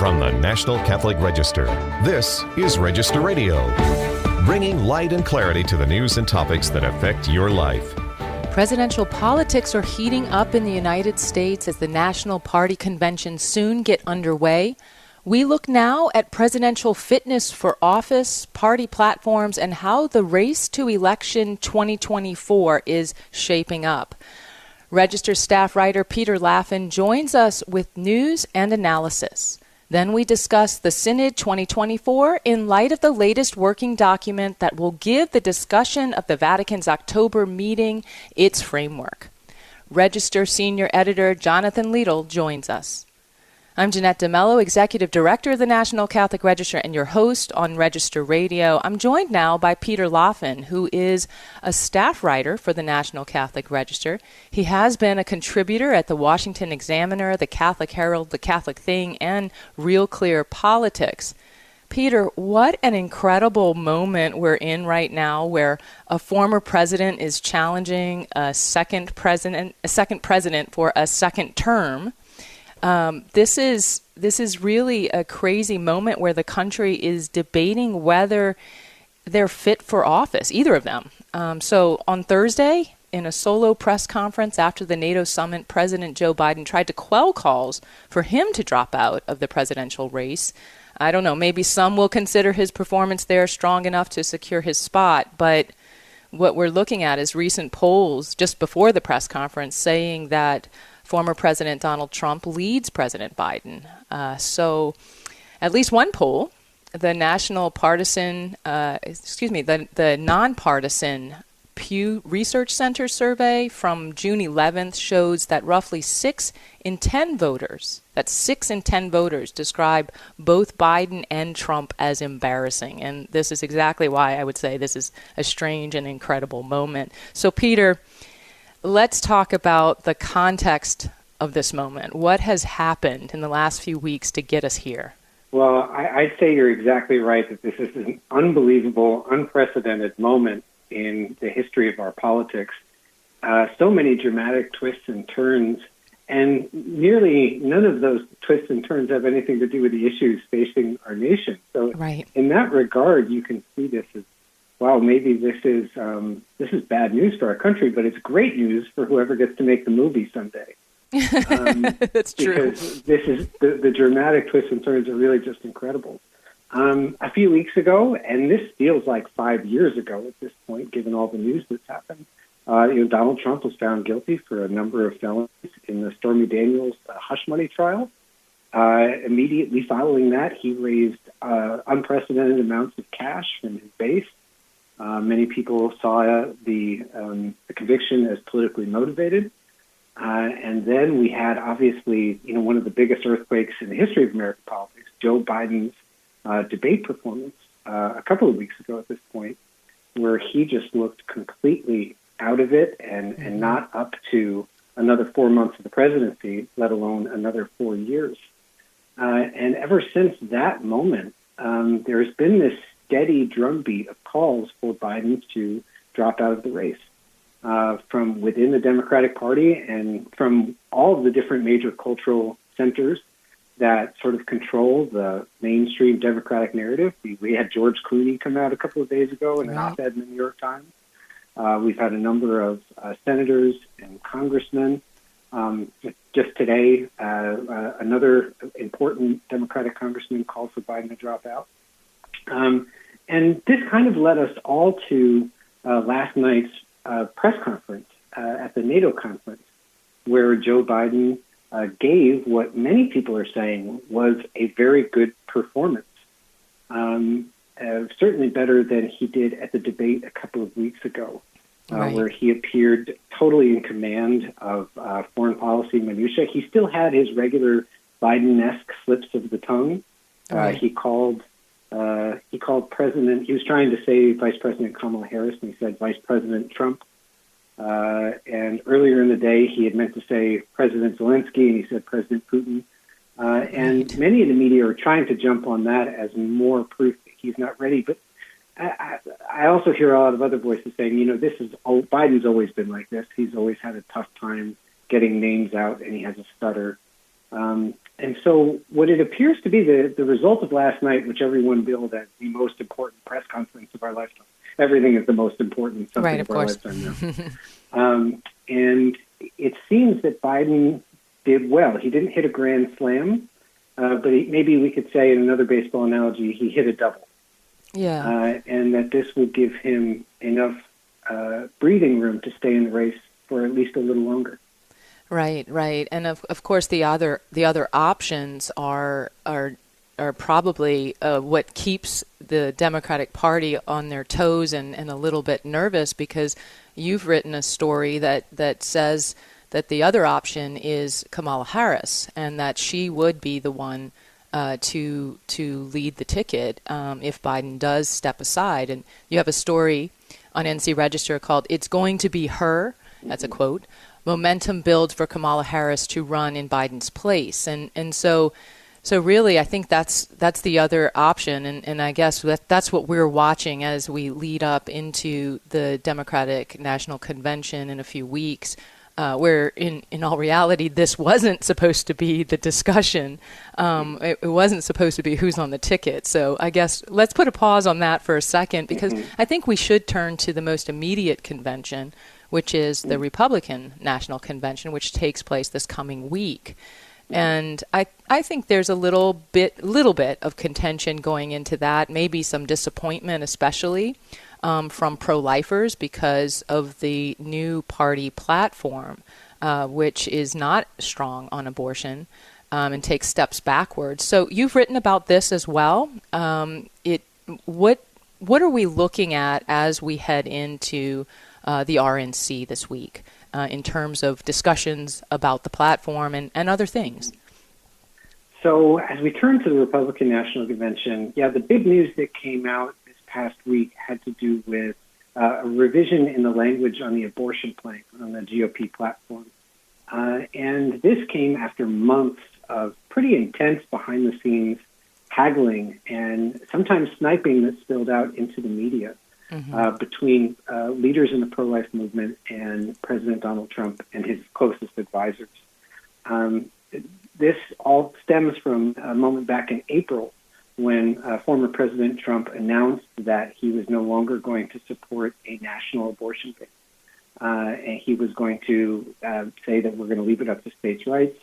From the National Catholic Register, this is Register Radio, bringing light and clarity to the news and topics that affect your life. Presidential politics are heating up in the United States as the National Party conventions soon get underway. We look now at presidential fitness for office, party platforms, and how the race to election 2024 is shaping up. Register staff writer Peter Laffin joins us with news and analysis. Then we discuss the Synod 2024 in light of the latest working document that will give the discussion of the Vatican's October meeting its framework. Register senior editor Jonathan Liedl joins us. I'm Jeanette DeMello, Executive Director of the National Catholic Register and your host on Register Radio. I'm joined now by Peter Laffin, who is a staff writer for the National Catholic Register. He has been a contributor at the Washington Examiner, the Catholic Herald, the Catholic Thing, and Real Clear Politics. Peter, what an incredible moment we're in right now where a former president is challenging a second president for a second term. This is really a crazy moment where the country is debating whether they're fit for office, either of them. So on Thursday, in a solo press conference after the NATO summit, President Joe Biden tried to quell calls for him to drop out of the presidential race. I don't know, maybe some will consider his performance there strong enough to secure his spot, but what we're looking at is recent polls just before the press conference saying that former President Donald Trump leads President Biden. So at least one poll, the nonpartisan Pew Research Center survey from June 11th shows that roughly 6 in 10 voters, that's 6 in 10 voters, describe both Biden and Trump as embarrassing. And this is exactly why I would say this is a strange and incredible moment. So Peter, let's talk about the context of this moment. What has happened in the last few weeks to get us here? Well, I'd say you're exactly right that this is an unbelievable, unprecedented moment in the history of our politics. So many dramatic twists and turns, and nearly none of those twists and turns have anything to do with the issues facing our nation. So right. In that regard, you can see this as, wow, maybe this is bad news for our country, but it's great news for whoever gets to make the movie someday. That's true. Because this is the dramatic twists and turns are really just incredible. A few weeks ago, and this feels like 5 years ago at this point, given all the news that's happened, Donald Trump was found guilty for a number of felonies in the Stormy Daniels hush money trial. Immediately following that, he raised unprecedented amounts of cash from his base. Many people saw the conviction as politically motivated. And then we had, obviously, one of the biggest earthquakes in the history of American politics, Joe Biden's debate performance a couple of weeks ago at this point, where he just looked completely out of it and not up to another 4 months of the presidency, let alone another 4 years. And ever since that moment, there's been this steady drumbeat of calls for Biden to drop out of the race from within the Democratic Party and from all of the different major cultural centers that sort of control the mainstream Democratic narrative. We had George Clooney come out a couple of days ago in an op-ed in the New York Times. We've had a number of senators and congressmen. Just today, another important Democratic congressman called for Biden to drop out. And this kind of led us all to last night's press conference at the NATO conference, where Joe Biden gave what many people are saying was a very good performance, certainly better than he did at the debate a couple of weeks ago, where he appeared totally in command of foreign policy minutiae. He still had his regular Biden-esque slips of the tongue. He called President, he was trying to say Vice President Kamala Harris, and he said Vice President Trump. And earlier in the day, he had meant to say President Zelensky, and he said President Putin. And many of the media are trying to jump on that as more proof that he's not ready. But I also hear a lot of other voices saying, Biden's always been like this. He's always had a tough time getting names out, and he has a stutter. And so what it appears to be the result of last night, which everyone billed as the most important press conference of our lifetime. Everything is the most important something of our lifetime now. And it seems that Biden did well. He didn't hit a grand slam, but maybe we could say in another baseball analogy, he hit a double. Yeah. And that this would give him enough breathing room to stay in the race for at least a little longer. Right. And of course the other options are probably what keeps the Democratic Party on their toes and a little bit nervous, because you've written a story that says that the other option is Kamala Harris, and that she would be the one to lead the ticket if Biden does step aside. And you have a story on NC Register called "It's Going to Be Her." That's a quote. Momentum builds for Kamala Harris to run in Biden's place, and so really I think that's the other option, and I guess that's what we're watching as we lead up into the Democratic National Convention in a few weeks, where in all reality this wasn't supposed to be the discussion. It wasn't supposed to be who's on the ticket. So I guess let's put a pause on that for a second, because I think we should turn to the most immediate convention, which is the Republican National Convention, which takes place this coming week. And I think there's a little bit of contention going into that, maybe some disappointment, especially from pro-lifers, because of the new party platform, which is not strong on abortion and takes steps backwards. So you've written about this as well. What are we looking at as we head into the RNC this week in terms of discussions about the platform and other things? So as we turn to the Republican National Convention, the big news that came out this past week had to do with a revision in the language on the abortion plank on the GOP platform. And this came after months of pretty intense behind-the-scenes haggling and sometimes sniping that spilled out into the media. Between leaders in the pro-life movement and President Donald Trump and his closest advisors. This all stems from a moment back in April when former President Trump announced that he was no longer going to support a national abortion ban. And he was going to say that we're going to leave it up to states' rights.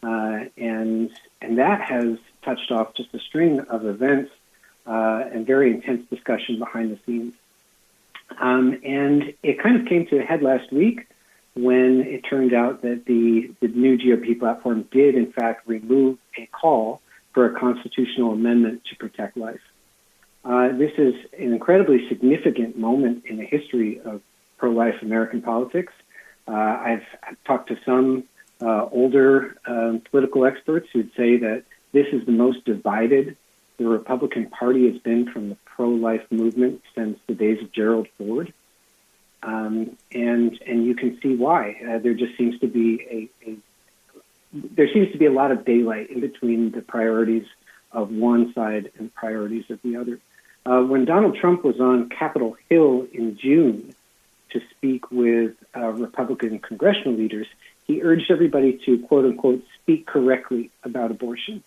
And that has touched off just a string of events and very intense discussion behind the scenes. And it kind of came to a head last week when it turned out that the new GOP platform did, in fact, remove a call for a constitutional amendment to protect life. This is an incredibly significant moment in the history of pro-life American politics. I've talked to some older political experts who'd say that this is the most divided the Republican Party has been from the pro-life movement since the days of Gerald Ford, and you can see why. There just seems to be a lot of daylight in between the priorities of one side and the priorities of the other. When Donald Trump was on Capitol Hill in June to speak with Republican congressional leaders, he urged everybody to, quote unquote, speak correctly about abortion,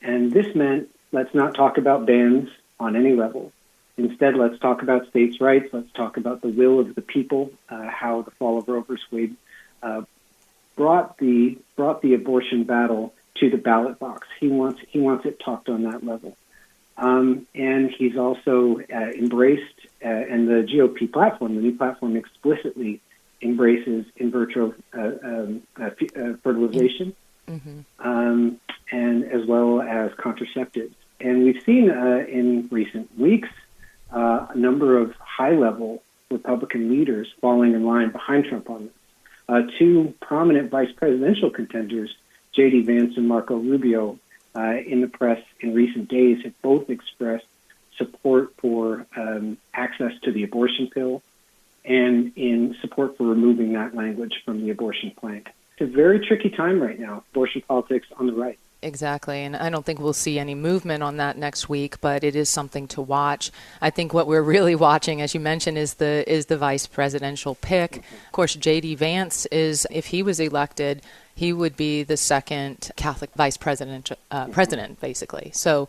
and this meant, let's not talk about bans on any level. Instead, let's talk about states' rights. Let's talk about the will of the people, how the fall of Roe v. Wade brought the abortion battle to the ballot box. He wants it talked on that level. And he's also embraced, and the GOP platform, the new platform, explicitly embraces in vitro fertilization, and as well as contraceptives. And we've seen in recent weeks a number of high-level Republican leaders falling in line behind Trump on this. Two prominent vice presidential contenders, J.D. Vance and Marco Rubio, in the press in recent days have both expressed support for access to the abortion pill and in support for removing that language from the abortion plank. It's a very tricky time right now, abortion politics on the right. Exactly, and I don't think we'll see any movement on that next week, but it is something to watch. I think what we're really watching, as you mentioned, is the vice presidential pick. Of course, J.D. Vance is, if he was elected, he would be the second Catholic vice president, president, basically. So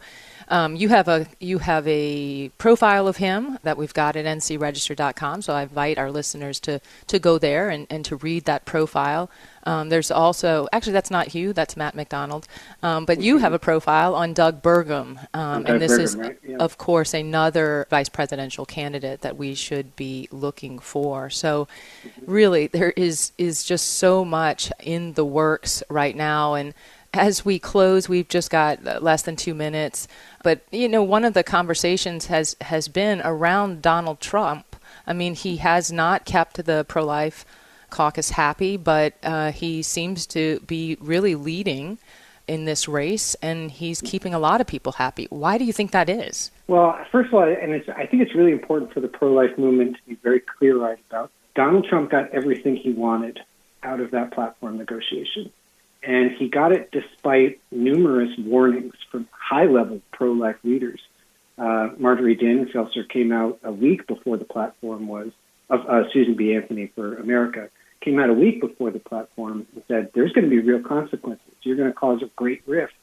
you have a profile of him that we've got at ncregister.com. So I invite our listeners to go there and to read that profile. There's also, actually, that's not you, that's Matt McDonald. But you have a profile on Doug Burgum. And this is, right? Yeah. of course, another vice presidential candidate that we should be looking for. So really, there is just so much in the works right now. And as we close, we've just got less than 2 minutes. But, one of the conversations has been around Donald Trump. I mean, he has not kept the pro-life caucus happy, but he seems to be really leading in this race, and he's keeping a lot of people happy. Why do you think that is? Well, first of all, I think it's really important for the pro-life movement to be very clear-eyed about. Donald Trump got everything he wanted out of that platform negotiation. And he got it despite numerous warnings from high-level pro-life leaders. Marjorie Dannenfelser came out a week before the platform was, Susan B. Anthony for America, came out a week before the platform and said, there's going to be real consequences. You're going to cause a great rift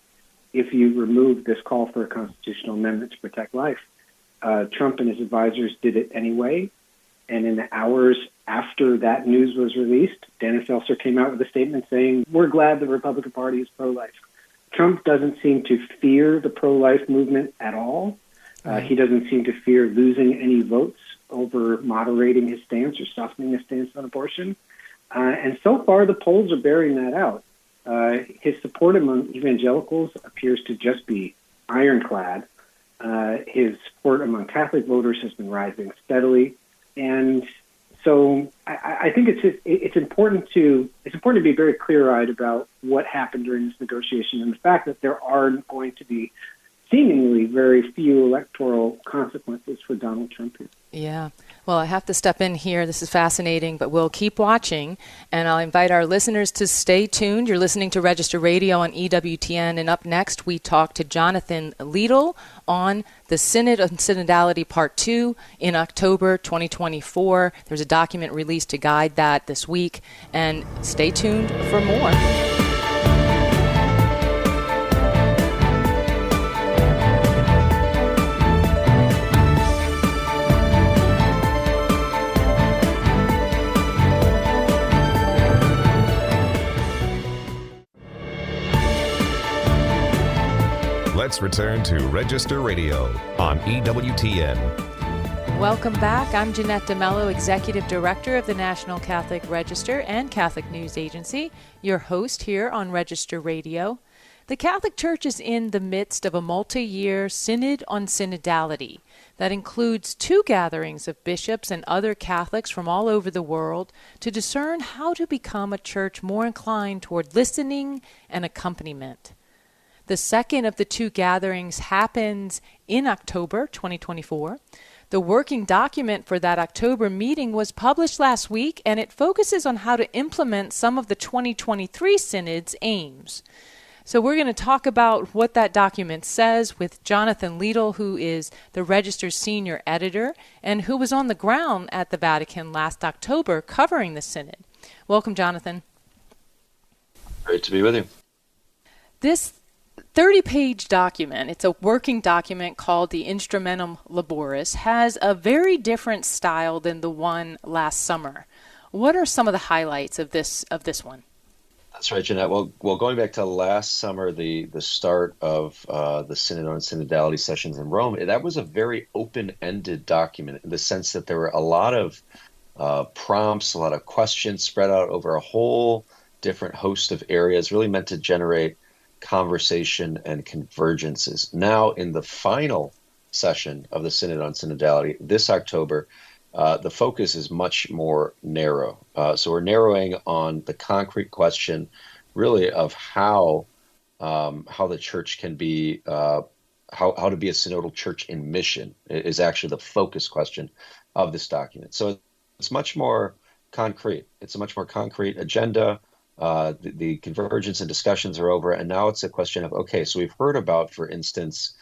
if you remove this call for a constitutional amendment to protect life. Trump and his advisors did it anyway. And in the hours after that news was released, Dannenfelser came out with a statement saying, we're glad the Republican Party is pro-life. Trump doesn't seem to fear the pro-life movement at all. He doesn't seem to fear losing any votes over moderating his stance or softening his stance on abortion. And so far, the polls are bearing that out. His support among evangelicals appears to just be ironclad. His support among Catholic voters has been rising steadily. And so I think it's important to be very clear-eyed about what happened during this negotiation and the fact that there are going to be seemingly very few electoral consequences for Donald Trump here. Yeah. Well, I have to step in here. This is fascinating, but we'll keep watching, and I'll invite our listeners to stay tuned. You're listening to Register Radio on EWTN, and up next we talk to Jonathan Liedl on the Synod on Synodality Part 2 in October 2024. There's a document released to guide that this week, and stay tuned for more. Let's return to Register Radio on EWTN. Welcome back. I'm Jeanette DeMello, Executive Director of the National Catholic Register and Catholic News Agency, your host here on Register Radio. The Catholic Church is in the midst of a multi-year Synod on Synodality that includes 2 gatherings of bishops and other Catholics from all over the world to discern how to become a church more inclined toward listening and accompaniment. The second of the 2 gatherings happens in October 2024. The working document for that October meeting was published last week, and it focuses on how to implement some of the 2023 Synod's aims. So we're going to talk about what that document says with Jonathan Liedl, who is the Register's senior editor and who was on the ground at the Vatican last October covering the Synod. Welcome, Jonathan. Great to be with you. This 30-page document, it's a working document called the Instrumentum Laboris, has a very different style than the one last summer. What are some of the highlights of this one? That's right, Jeanette. Well, going back to last summer, the start of the Synod on Synodality sessions in Rome, that was a very open-ended document in the sense that there were a lot of prompts, a lot of questions spread out over a whole different host of areas, really meant to generate conversation and convergences. Now, in the final session of the Synod on Synodality this October, the focus is much more narrow. So we're narrowing on the concrete question, really, of how the church can be, how to be a synodal church in mission is actually the focus question of this document. So it's much more concrete. It's a much more concrete agenda. The convergence and discussions are over, and now it's a question of, okay, so we've heard about, for instance,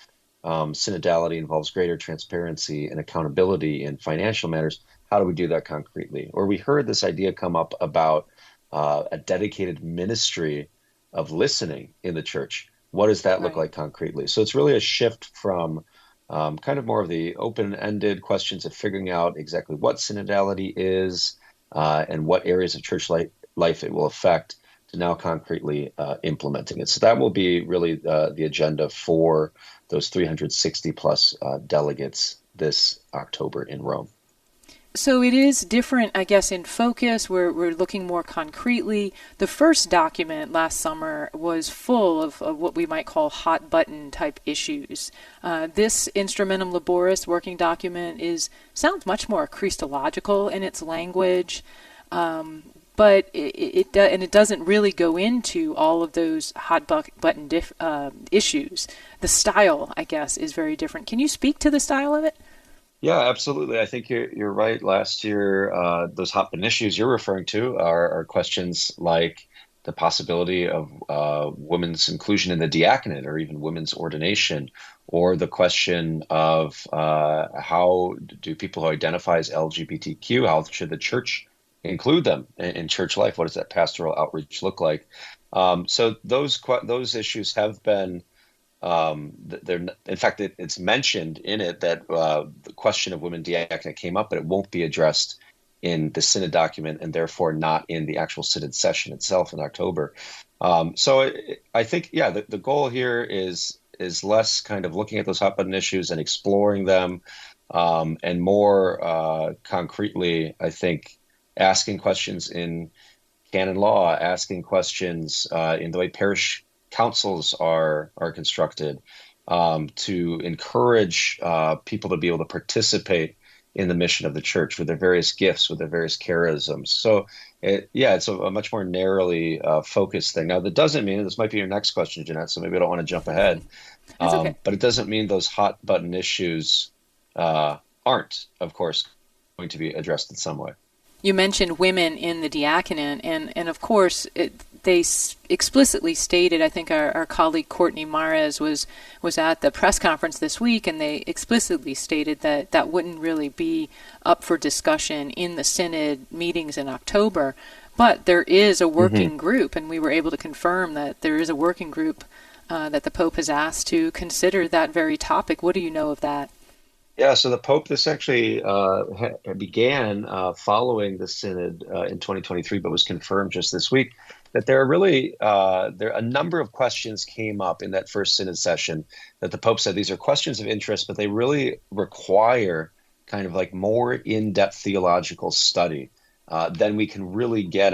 synodality involves greater transparency and accountability in financial matters. How do we do that concretely? Or we heard this idea come up about a dedicated ministry of listening in the church. What does that look Right. like concretely? So it's really a shift from kind of more of the open-ended questions of figuring out exactly what synodality is and what areas of church life it will affect, to now concretely implementing it. So that will be really the agenda for those 360 plus delegates this October in Rome. So it is different, I guess, in focus. We're looking more concretely. The first document last summer was full of what we might call hot button type issues. This Instrumentum Laboris working document sounds much more Christological in its language, but it doesn't really go into all of those hot button issues. The style, I guess, is very different. Can you speak to the style of it? Yeah, absolutely. I think you're right. Last year, those hot button issues you're referring to are questions like the possibility of women's inclusion in the diaconate, or even women's ordination, or the question of how do people who identify as LGBTQ, how should the church include them in church life? What does that pastoral outreach look like? So those issues have been. In fact, it's mentioned in it that the question of women diaconate came up, but it won't be addressed in the synod document, and therefore not in the actual synod session itself in October. I think, yeah, the goal here is less kind of looking at those hot button issues and exploring them, and more concretely, I think, asking questions in canon law, asking questions in the way parish councils are constructed, to encourage people to be able to participate in the mission of the church with their various gifts, with their various charisms. So, it's a much more narrowly focused thing. Now, that doesn't mean, and this might be your next question, Jeanette, so maybe I don't want to jump ahead, That's okay. but it doesn't mean those hot button issues aren't, of course, going to be addressed in some way. You mentioned women in the diaconate, and of course, they explicitly stated, I think our colleague Courtney Mares was at the press conference this week, and they explicitly stated that wouldn't really be up for discussion in the synod meetings in October. But there is a working group, and we were able to confirm that there is a working group that the Pope has asked to consider that very topic. What do you know of that? Yeah, so the Pope, this actually began following the synod in 2023, but was confirmed just this week, that there are really a number of questions came up in that first synod session that the Pope said these are questions of interest, but they really require kind of like more in-depth theological study than we can really get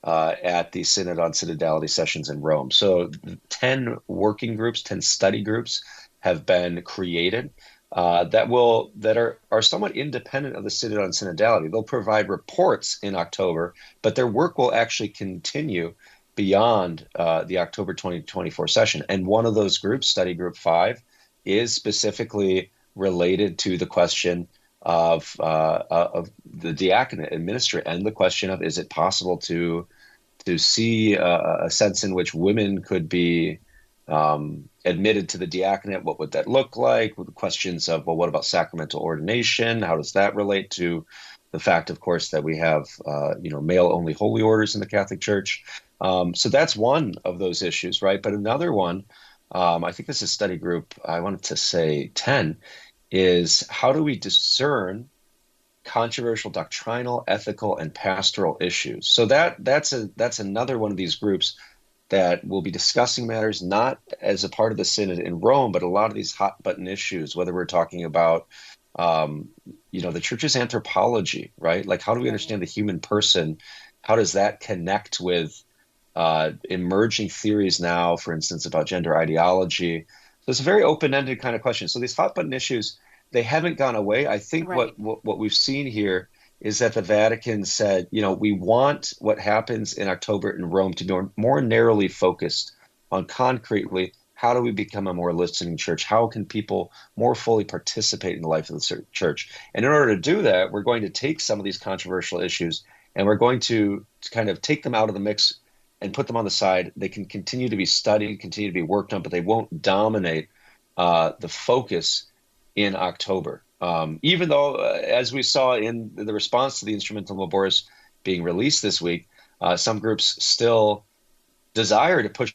at the Synod on Synodality sessions in Rome. So 10 working groups, 10 study groups have been created that are somewhat independent of the Synod on Synodality. They'll provide reports in October, but their work will actually continue beyond the October 2024 session. And one of those groups, Study Group 5, is specifically related to the question of the diaconate and ministry, and the question of, is it possible to see a sense in which women could be admitted to the diaconate? What would that look like? With the questions of, well, what about sacramental ordination? How does that relate to the fact, of course, that we have male-only holy orders in the Catholic Church? So that's one of those issues, right? But another one, I think this is study group, I wanted to say 10, is how do we discern controversial doctrinal, ethical, and pastoral issues? So that's another one of these groups that will be discussing matters not as a part of the synod in Rome, but a lot of these hot button issues, whether we're talking about, the church's anthropology, right? Like, how do we understand the human person? How does that connect with emerging theories now, for instance, about gender ideology? So it's a very open-ended kind of question. So these hot button issues, they haven't gone away. I think Right. what we've seen here is that the Vatican said, we want what happens in October in Rome to be more narrowly focused on concretely, how do we become a more listening church? How can people more fully participate in the life of the church? And in order to do that, we're going to take some of these controversial issues and we're going to kind of take them out of the mix and put them on the side. They can continue to be studied, continue to be worked on, but they won't dominate the focus in October. Even though, as we saw in the response to the Instrumentum Laboris being released this week, some groups still desire to push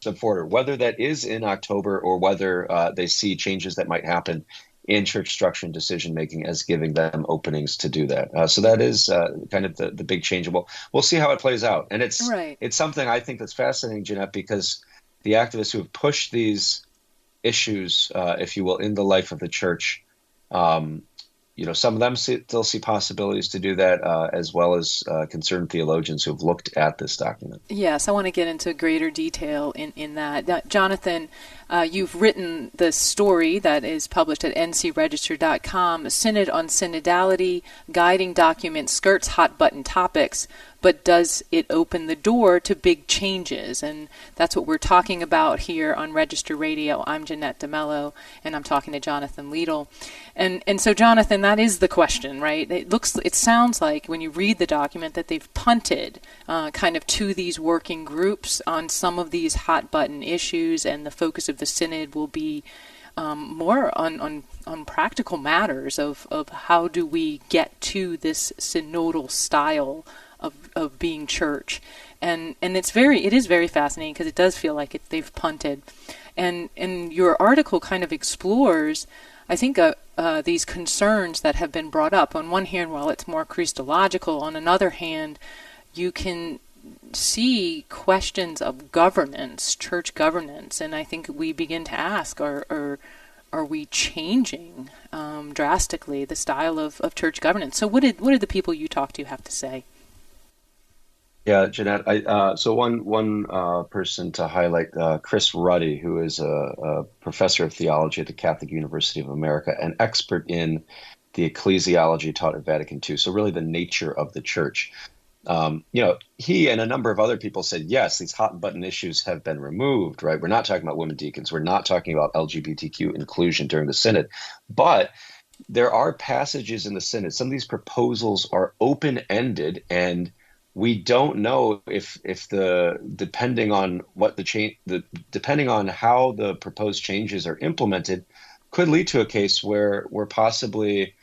them forward, whether that is in October or whether they see changes that might happen in church structure and decision making as giving them openings to do that. So that is kind of the big change. We'll see how it plays out, and it's something I think that's fascinating, Jeanette, because the activists who have pushed these issues, if you will, in the life of the church, some of them still see possibilities to do that, as well as concerned theologians who have looked at this document. Yes, I want to get into greater detail in that. Now, Jonathan, you've written the story that is published at ncregister.com, Synod on Synodality, Guiding Document Skirts Hot Button Topics, but does it open the door to big changes? And that's what we're talking about here on Register Radio. I'm Jeanette DeMello, and I'm talking to Jonathan Liedl. And so, Jonathan, that is the question, right? It sounds like when you read the document that they've punted kind of to these working groups on some of these hot button issues, and the focus of the Synod will be more on practical matters of how do we get to this synodal style of being church. And it is very fascinating because it does feel like they've punted. And your article kind of explores, I think, these concerns that have been brought up. On one hand, while it's more Christological, on another hand, you can see questions of governance, church governance, and I think we begin to ask, are we changing drastically the style of church governance? So what did the people you talked to have to say? Yeah, Jeanette. So one person to highlight, Chris Ruddy, who is a professor of theology at the Catholic University of America, an expert in the ecclesiology taught at Vatican II. So really the nature of the church. He and a number of other people said, yes, these hot button issues have been removed, right? We're not talking about women deacons. We're not talking about LGBTQ inclusion during the Synod. But there are passages in the Synod. Some of these proposals are open-ended, and we don't know if depending on how the proposed changes are implemented, could lead to a case where possibly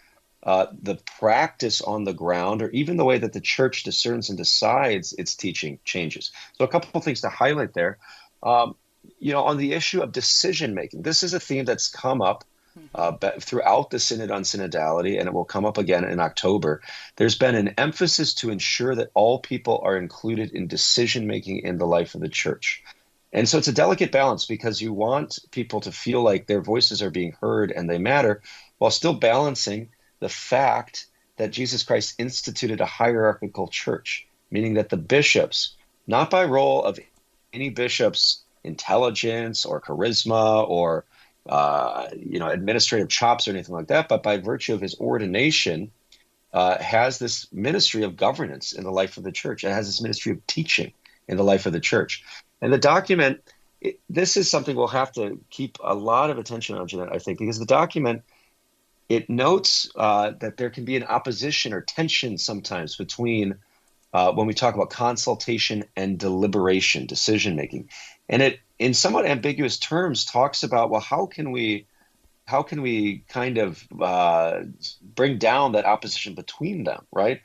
the practice on the ground, or even the way that the church discerns and decides its teaching, changes. So a couple of things to highlight there. On the issue of decision making, this is a theme that's come up throughout the Synod on Synodality, and it will come up again in October. There's been an emphasis to ensure that all people are included in decision-making in the life of the church. And so it's a delicate balance, because you want people to feel like their voices are being heard and they matter, while still balancing the fact that Jesus Christ instituted a hierarchical church, meaning that the bishops, not by role of any bishop's intelligence or charisma or administrative chops or anything like that, but by virtue of his ordination, has this ministry of governance in the life of the church. It has this ministry of teaching in the life of the church. And the document, this is something we'll have to keep a lot of attention on, Jeanette, I think, because the document, it notes that there can be an opposition or tension sometimes between when we talk about consultation and deliberation, decision-making. And it, in somewhat ambiguous terms, talks about, well, how can we kind of bring down that opposition between them, right?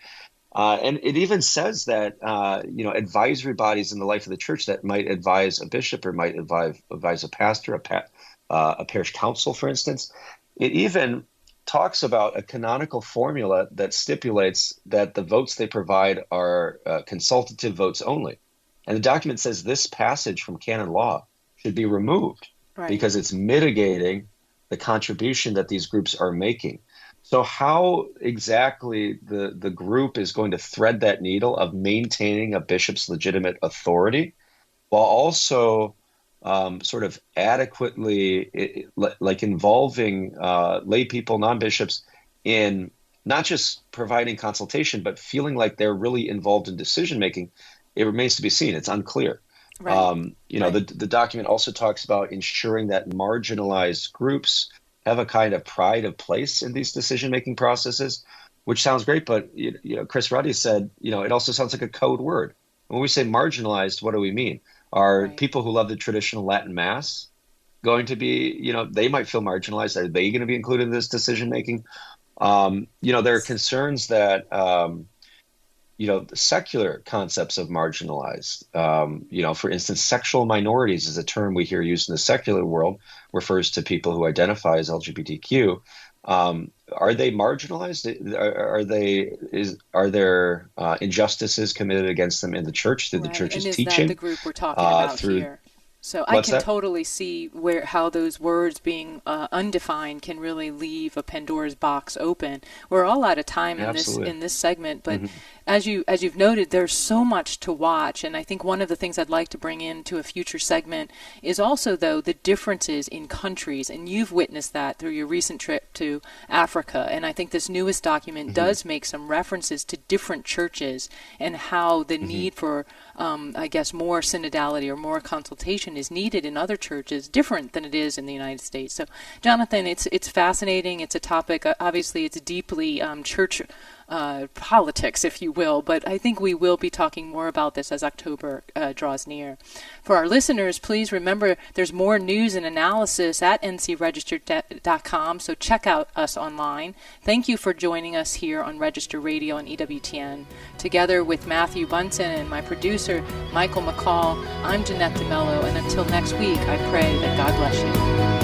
And it even says that advisory bodies in the life of the church that might advise a bishop or might advise a pastor, a parish council, for instance. It even talks about a canonical formula that stipulates that the votes they provide are consultative votes only. And the document says this passage from canon law should be removed, right, because it's mitigating the contribution that these groups are making. So how exactly the group is going to thread that needle of maintaining a bishop's legitimate authority while also sort of adequately involving lay people, non-bishops, in not just providing consultation, but feeling like they're really involved in decision-making, it remains to be seen. It's unclear. Right. The document also talks about ensuring that marginalized groups have a kind of pride of place in these decision-making processes, which sounds great, but Chris Ruddy said, it also sounds like a code word. When we say marginalized, what do we mean? Are right. people who love the traditional Latin Mass going to be, they might feel marginalized. Are they going to be included in this decision-making? There are concerns that, the secular concepts of marginalized. For instance, sexual minorities is a term we hear used in the secular world, refers to people who identify as LGBTQ. Are they marginalized? Are there injustices committed against them in the church through the church's teaching? And is that the group we're talking about here? So I can totally see how those words being undefined can really leave a Pandora's box open. We're all out of time in this segment, but as you've noted, there's so much to watch, and I think one of the things I'd like to bring into a future segment is also, though, the differences in countries, and you've witnessed that through your recent trip to Africa, and I think this newest document does make some references to different churches and how the need for, more synodality or more consultation is needed in other churches, different than it is in the United States. So, Jonathan, it's fascinating. It's a topic, obviously, it's deeply church politics, if you will, but I think we will be talking more about this as October draws near. For our listeners, please remember there's more news and analysis at ncregister.com, so check out us online. Thank you for joining us here on Register Radio and EWTN. Together with Matthew Bunson and my producer, Michael McCall, I'm Jeanette DeMello, and until next week, I pray that God bless you.